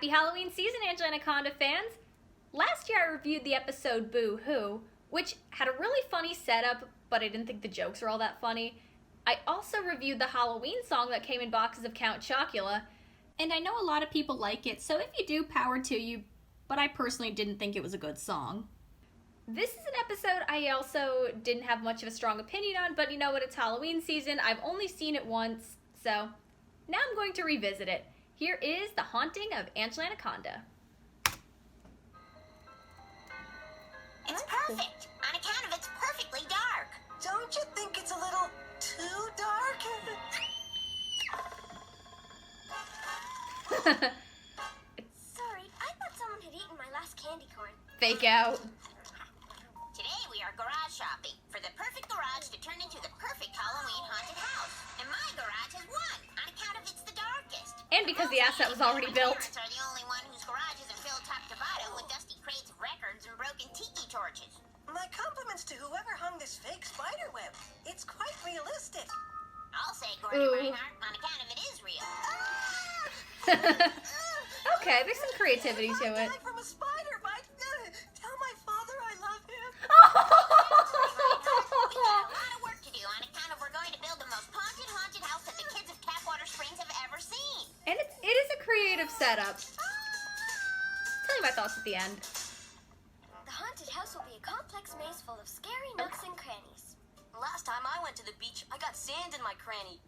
Happy Halloween season, Anaconda fans! Last year I reviewed the episode Boo Hoo, which had a really funny setup, but I didn't think the jokes were all that funny. I also reviewed the Halloween song that came in boxes of Count Chocula, and I know a lot of people like it, so if you do, power to you, but I personally didn't think it was a good song. This is an episode I also didn't have much of a strong opinion on, but you know what, it's Halloween season, I've only seen it once, so now I'm going to revisit it. Here is The Haunting of Anaconda. It's perfect, on account of it's perfectly dark. Don't you think it's a little too dark? Sorry, I thought someone had eaten my last candy corn. Fake out. Today we are garage shopping for the perfect garage to turn into the perfect Halloween haunted house. And my garage has won, on account of it's the darkest. And because the asset was already built. My parents are the only one whose garage isn't filled top to bottom with dusty crates of records and broken tiki torches. My compliments to whoever hung this fake spider web. It's quite realistic. I'll say, Gordy Reinhardt, on account of it is real. Okay, there's some creativity to it. I died from a spider bite. Tell my father I love him. We got a lot of work to do on account of we're going to build the most haunted house that the kids of Tapwater Springs have ever seen. And it is a creative setup. Tell you my thoughts at the end. The haunted house will be a complex maze full of scary nooks and crannies. Last time I went to the beach, I got sand in my cranny.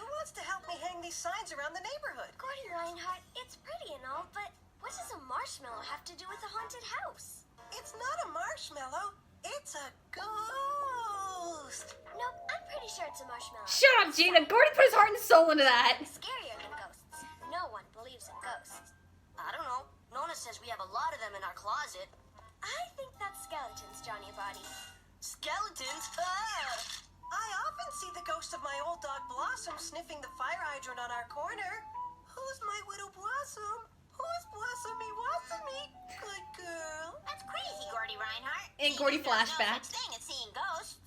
Who wants to help me hang these signs around the neighborhood? Gordy Reinhardt, it's pretty and all, but what does a marshmallow have to do with a haunted house? It's not a marshmallow. It's a ghost. Nope, I'm pretty sure it's a marshmallow. Shut up, Gina. Gordy put his heart and soul into that. Scarier than ghosts. No one believes in ghosts. I don't know. Nona says we have a lot of them in our closet. I think that's skeletons, Johnny Body. Skeletons? I often see the ghost of my old dog Blossom sniffing the fire hydrant on our corner. Who's my widow Blossom? Who's Blossomy Wassomy? Good girl. That's crazy, Gordy Reinhardt. And See, Gordy there's no flashback. such thing as seeing ghosts.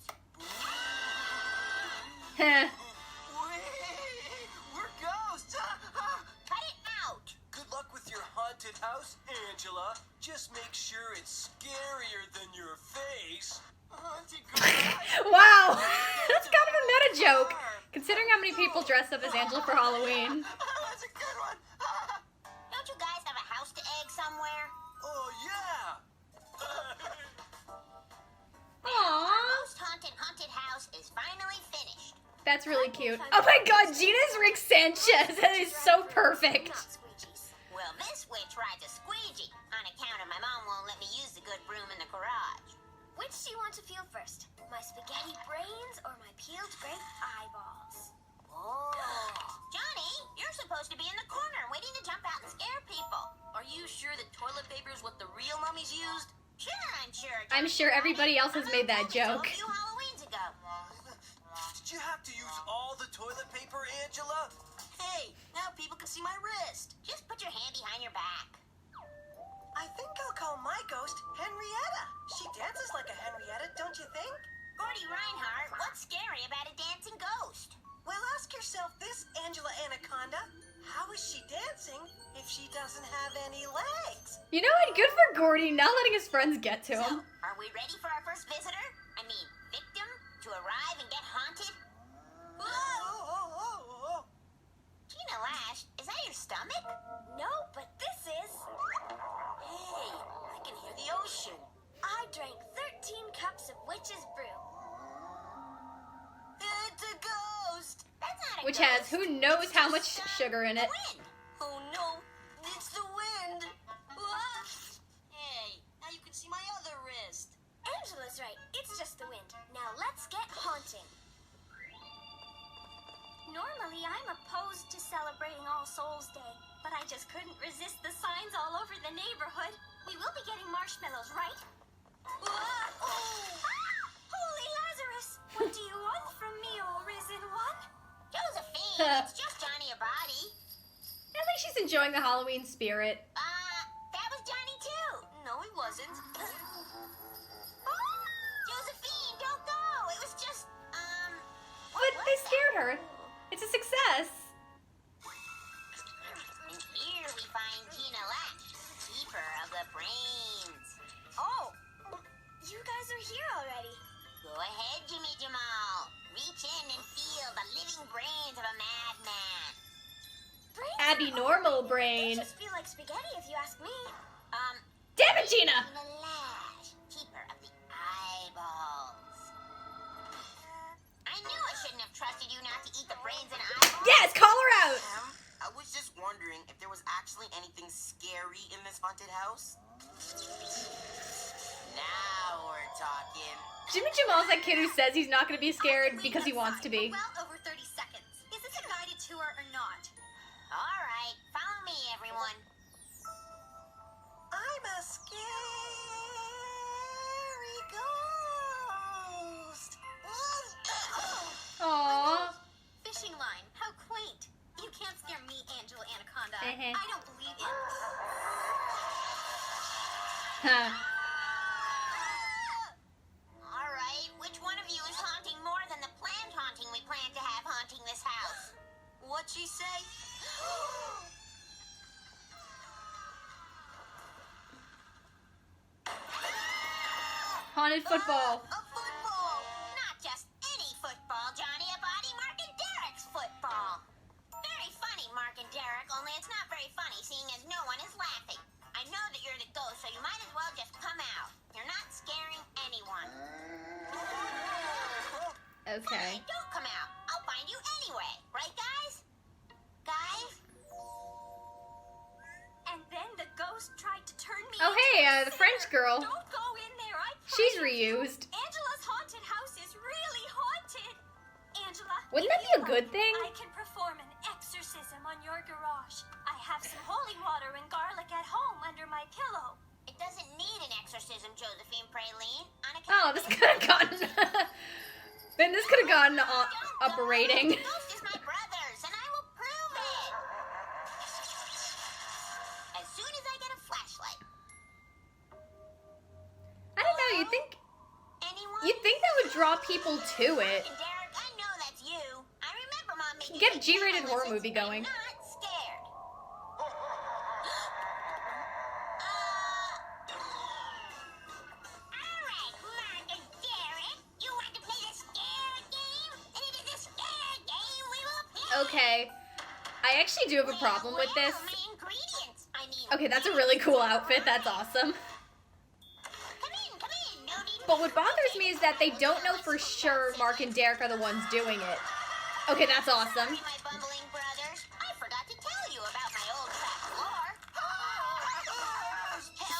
Heh. We're ghosts! Cut it out. Good luck with your haunted house, Angela. Just make sure it's scarier than your face. Haunted garage. Wow. That's kind of a meta joke, considering how many people dress up as Angela for Halloween. That's a good one. Don't you guys have a house to egg somewhere? Oh, yeah. Aww. Our most haunted house is finally finished. That's really cute. Oh my god, Gina's Rick Sanchez. That is so perfect. Not squeegees. Well, this witch rides a squeegee on account of my mom won't let me use the good broom in the garage. Which do you want to feel first? My spaghetti brains or my peeled grape eyeballs? Oh. Johnny, you're supposed to be in the corner waiting to jump out and scare people. Are you sure that toilet paper is what the real mummies used? Sure, I'm sure. I'm sure everybody else has made that joke. A few Halloweens ago. Did you have to use all the toilet paper, Angela? Hey, now people can see my wrist. Just put your hand behind your back. I think I'll call my ghost Henrietta. She dances like a Henrietta, don't you think? Gordy Reinhardt, what's scary about a dancing ghost? Well, ask yourself this, Angela Anaconda. How is she dancing if she doesn't have any legs? You know what? Good for Gordy, not letting his friends get to So, him. are we ready for our first visitor? I mean, victim to arrive and get haunted? Oh. Gina Lash, is that your stomach? No, but this is. Hey, I can hear the ocean. I drank 13 cups of witch's brew. It's a ghost. That's not a Which ghost. has who knows how much sugar in it. Wind. Oh no, it's the wind. Ah! Hey, now you can see my other wrist. Angela's right. It's just the wind. Now let's get haunting. Normally, I'm opposed to celebrating All Souls Day, but I just couldn't resist the signs all over the neighborhood. We will be getting marshmallows, right? Ah! Holy Lazarus! What do you want from me, O risen one? Josephine, it's just Johnny a body. I think she's enjoying the Halloween spirit. That was Johnny too. No, he wasn't. Josephine, don't go. It was just, But they scared her. It's a success. flabby normal They brain. just feel like spaghetti if you ask me. Damn it, Gina! Gina Lash, keeper of the eyeballs. I knew I shouldn't have trusted you not to eat the brains and eyeballs. Yes, call her out! I was just wondering if there was actually anything scary in this haunted house. Now we're talking. Jimmy Jamal's that kid who says he's not gonna be scared because he wants to be. Well over 30 seconds. Is this a guided tour or not? All right, follow me, everyone. I'm a scary ghost. Aww. Fishing line. How quaint. You can't scare me, Angela Anaconda. Uh-huh. I don't believe in. Huh. All right, which one of you is haunting more than the planned haunting we plan to have haunting this house? What'd she say? Haunted football. A football! Not just any football, Johnny. A body Mark and Derek's football. Very funny, Mark and Derek, only it's not very funny seeing as no one is laughing. I know that you're the ghost, so you might as well just come out. You're not scaring anyone. Okay. Fine, don't come out. I'll find you anyway. Right, guys? Guys? And then the ghost tried to turn me Oh, into hey, a the French sinner. girl. Don't go in there. I She's promise you. reused. Angela's haunted house is really haunted. Angela, Wouldn't if that be you a good like, thing? I can perform an exorcism on your garage. I have some holy water and garlic at home under my pillow. It doesn't need an exorcism, Josephine Praline. Oh, this could have gotten. Then this could have gotten up a rating. The ghost is my brother's, and I will prove it. As soon as I get a flashlight. I don't know. Anyone? You'd think that would draw people to it. And Derek, I know that's you. I remember Mom making Get a me G-rated horror listen. movie going. I'm not scared. All right, Mark and Derek, you want to play the scare game? And it is a scare game we will play. Okay. I actually do have a problem with Where this. are my ingredients? I mean, Okay, that's a really cool outfit. That's awesome. Come in. No need But what bothers me is that they don't know for sure Mark and Derek are the ones doing it. Okay, that's awesome. Sorry, my bumbling brothers. I forgot to tell you about my old trap floor.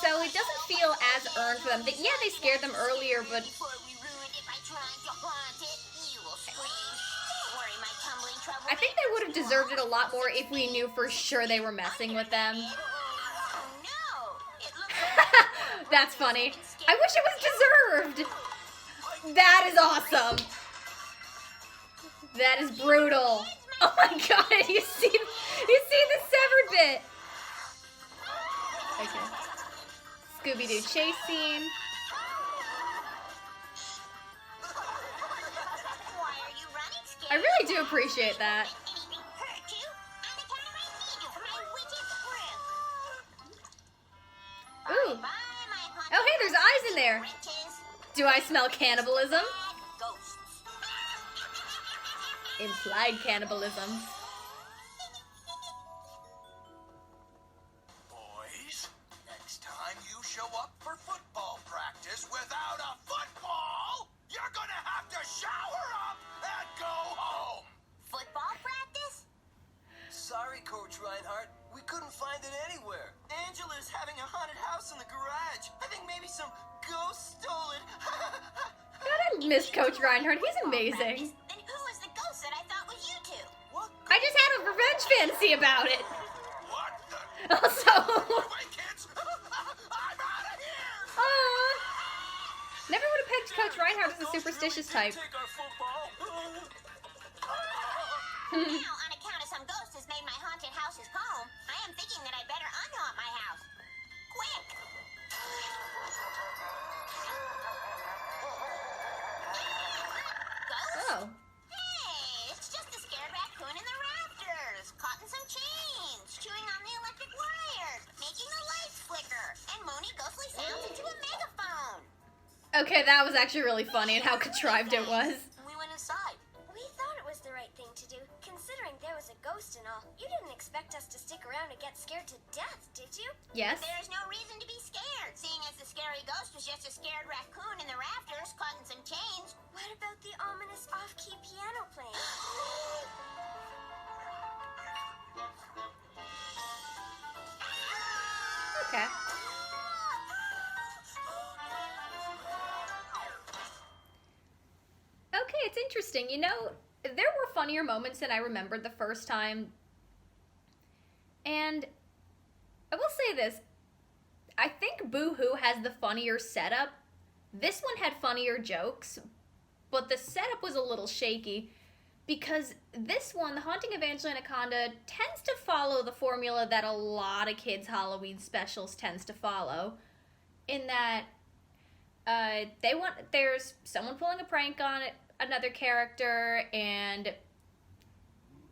So it doesn't feel as earned for them. Yeah, they scared them earlier, but Before we ruined it by trying to haunt it, you will scream. Don't worry, my tumbling trouble. I think they would have deserved it a lot more if we knew for sure they were messing with them. Oh no! It looks like That's funny. I wish it was deserved. That is awesome. That is brutal. Oh my god, you see the severed bit. Okay. Scooby-Doo chase scene. why are you running, scared? I really do appreciate that. Anything hurt you? On the counter, I need you for my witch's brew. Ooh. Bye, my haunted Oh hey, there's eyes in there. witches. Do I smell cannibalism? Bad ghosts. Implied cannibalism. Boys, next time you show up for football practice without a football, you're gonna have to shower up and go home. Football practice? Sorry, Coach Reinhardt. We couldn't find it anywhere. Angela's having a haunted house in the garage. I think maybe some ghost stole it. God, I miss Coach Reinhardt. He's amazing. Then who was the ghost that I thought was you two? What? I just had a revenge fantasy about it. What the? Also, Wait, kids! I'm out of here! never would have picked Coach Reinhardt as a superstitious type. Take our football. Now, on account of some ghost has made my haunted house his home, I am thinking that I better unhaunt my house. Quick! Ghost? Oh. Hey, it's just a scared raccoon in the rafters, caught in some chains, chewing on the electric wires, making the lights flicker, and moaning ghostly sounds into a megaphone. Okay, that was actually really funny and how contrived it was. We went inside. We thought it was the right thing to do, considering there was a ghost and all, you didn't expect us to stick around and get scared to death, did you? Yes? There's no reason to be scared, seeing as the scary ghost was just a scared raccoon in the rafters caught in some chains. What about the ominous off-key piano playing? Okay. Okay, it's interesting. You know, there were funnier moments than I remembered the first time. And I will say this. I think Boo Hoo has the funnier setup. This one had funnier jokes, but the setup was a little shaky because this one, The Haunting of Angela Anaconda, tends to follow the formula that a lot of kids' Halloween specials tends to follow, in that there's someone pulling a prank on another character, and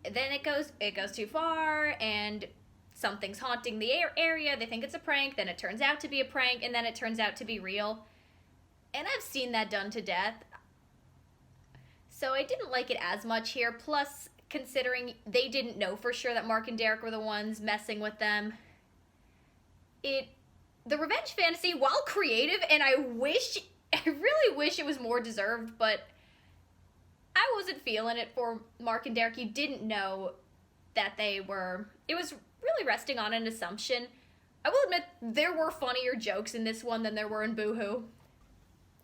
then it goes too far, and something's haunting the area. They think it's a prank, then it turns out to be a prank, and then it turns out to be real. And I've seen that done to death. So I didn't like it as much here. Plus, considering they didn't know for sure that Mark and Derek were the ones messing with them, the revenge fantasy, while creative, and I really wish it was more deserved, but I wasn't feeling it for Mark and Derek. You didn't know that it was really resting on an assumption. I will admit, there were funnier jokes in this one than there were in Boo Hoo.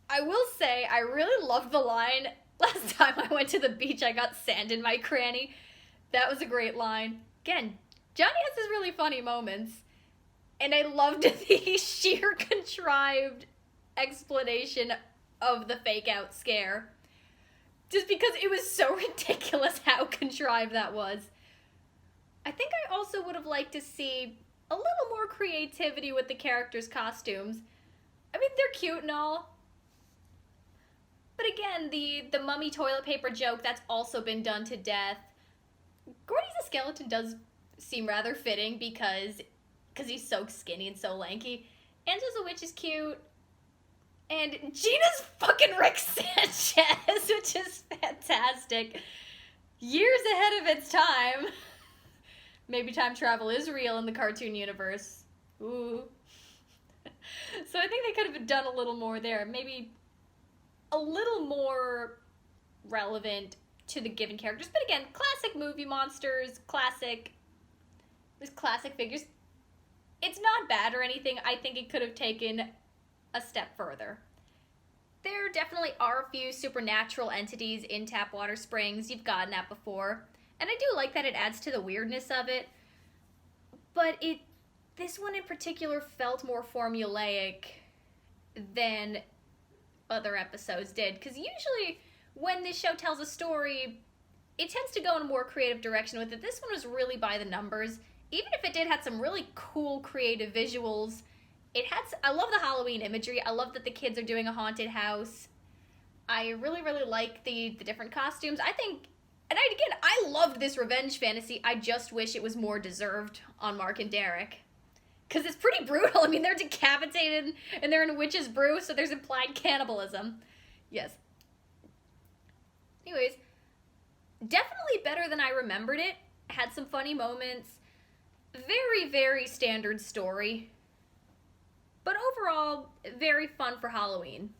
I will say, I really loved the line, last time I went to the beach, I got sand in my cranny. That was a great line. Again, Johnny has these really funny moments. And I loved the sheer contrived explanation of the fake-out scare. Just because it was so ridiculous how contrived that was. I think I also would have liked to see a little more creativity with the characters' costumes. I mean, they're cute and all. But again, the mummy toilet paper joke, that's also been done to death. Gordy's a skeleton does seem rather fitting because he's so skinny and so lanky. Angela's a witch is cute. And Gina's fucking Rick Sanchez, which is fantastic. Years ahead of its time. Maybe time travel is real in the cartoon universe. Ooh. So I think they could have done a little more there. Maybe a little more relevant to the given characters. But again, classic movie monsters, classic figures. It's not bad or anything. I think it could have taken a step further. There definitely are a few supernatural entities in Tapwater Springs. You've gotten that before. And I do like that it adds to the weirdness of it. But this one in particular felt more formulaic than other episodes did. Because usually when this show tells a story, it tends to go in a more creative direction with it. This one was really by the numbers. Even if it did have some really cool creative visuals, I love the Halloween imagery. I love that the kids are doing a haunted house. I really, really like the different costumes. I loved this revenge fantasy. I just wish it was more deserved on Mark and Derek. Because it's pretty brutal. I mean, they're decapitated and they're in a witch's brew, so there's implied cannibalism. Yes. Anyways, definitely better than I remembered it. Had some funny moments. Very, very standard story. But overall, very fun for Halloween.